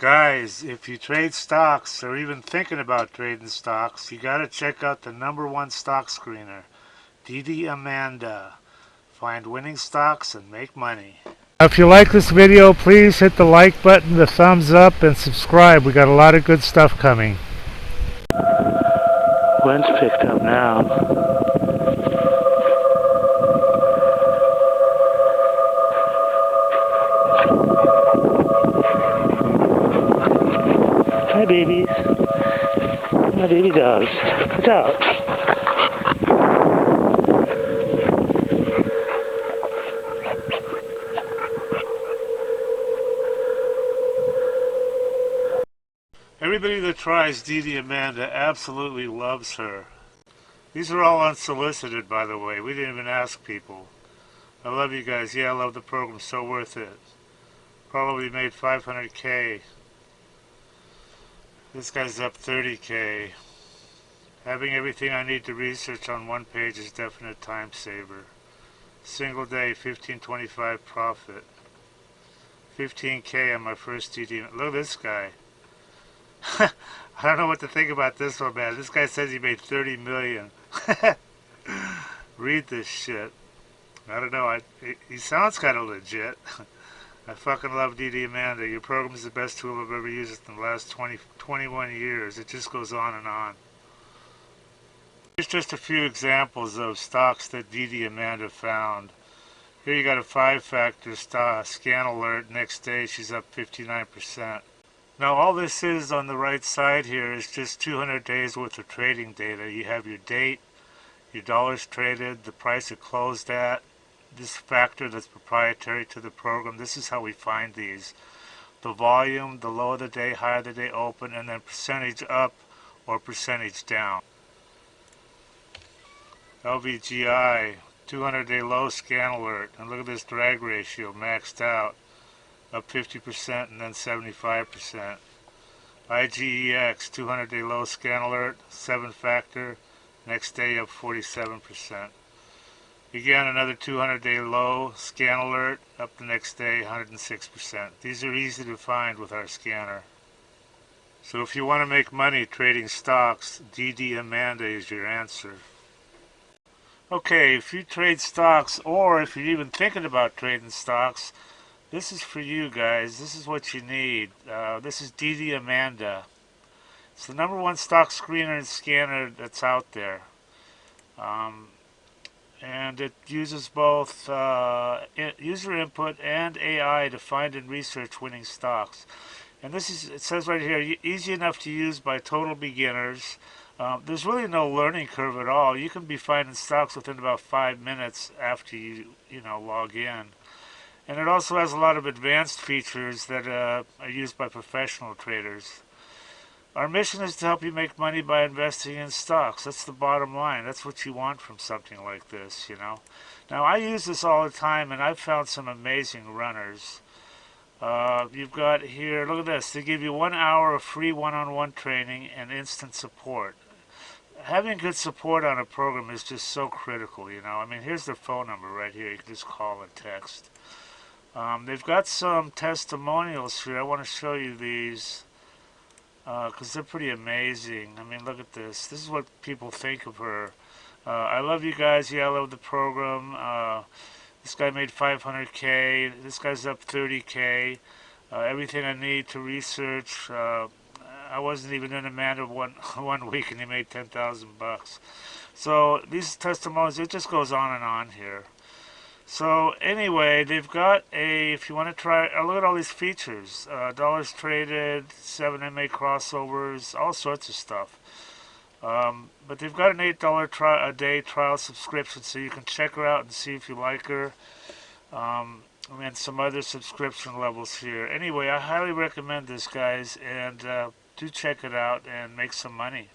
Guys, if you trade stocks or even thinking about trading stocks, you got to check out the #1 stock screener, DDAmanda. Find winning stocks and make money. If you like this video, please hit the like button, the thumbs up, and subscribe. We got a lot of good stuff coming. Wind's picked up now. Hi, babies. My baby dogs. Watch out. Everybody that tries DDAmanda absolutely loves her. These are all unsolicited, by the way. We didn't even ask people. I love you guys. Yeah, I love the program. So worth it. Probably made 500K. This guy's up 30K. Having everything I need to research on one page is definite time saver. Single day, 1525 profit. 15K on my first DD. Look at this guy. I don't know what to think about this one, man. This guy says he made 30 million. Read this shit. I don't know. He sounds kind of legit. I fucking love DDAmanda. Your program is the best tool I've ever used in the last 21 years. It just goes on and on. Here's just a few examples of stocks that DDAmanda found. Here you got a 5-factor scan alert. Next day she's up 59%. Now all this is on the right side here is just 200 days worth of trading data. You have your date, your dollars traded, the price it closed at, this factor that's proprietary to the program. This is how we find these. The volume, the lower the day, higher the day open, and then percentage up or percentage down. LVGI, 200-day low scan alert. And look at this drag ratio, maxed out. Up 50% and then 75%. IGEX, 200-day low scan alert, 7-factor. Next day up 47%. Again, another 200-day low scan alert, up the next day 106%. These are easy to find with our scanner. So if you want to make money trading stocks, DDAmanda is your answer. Okay, if you trade stocks, or if you're even thinking about trading stocks, this is for you guys. This is what you need. This is DDAmanda. It's the #1 stock screener and scanner that's out there. And it uses both user input and AI to find and research winning stocks. And this is, it says right here, easy enough to use by total beginners. There's really no learning curve at all. You can be finding stocks within about 5 minutes after you log in. And it also has a lot of advanced features that are used by professional traders. Our mission is to help you make money by investing in stocks. That's the bottom line. That's what you want from something like this, Now, I use this all the time, and I've found some amazing runners. You've got here, look at this. They give you 1 hour of free one-on-one training and instant support. Having good support on a program is just so critical, I mean, here's their phone number right here. You can just call and text. They've got some testimonials here. I want to show you these because they're pretty amazing. I mean, look at this. This is what people think of her. I love you guys. Yeah, I love the program. This guy made 500K. This guy's up 30K. Everything I need to research. I wasn't even in Amanda one week, and he made 10,000 bucks. So these testimonials, it just goes on and on here. So anyway, they've got if you want to try, look at all these features. Dollars traded, 7 MA crossovers, all sorts of stuff. But they've got an $8 a day trial subscription, so you can check her out and see if you like her. And some other subscription levels here. Anyway, I highly recommend this, guys, and do check it out and make some money.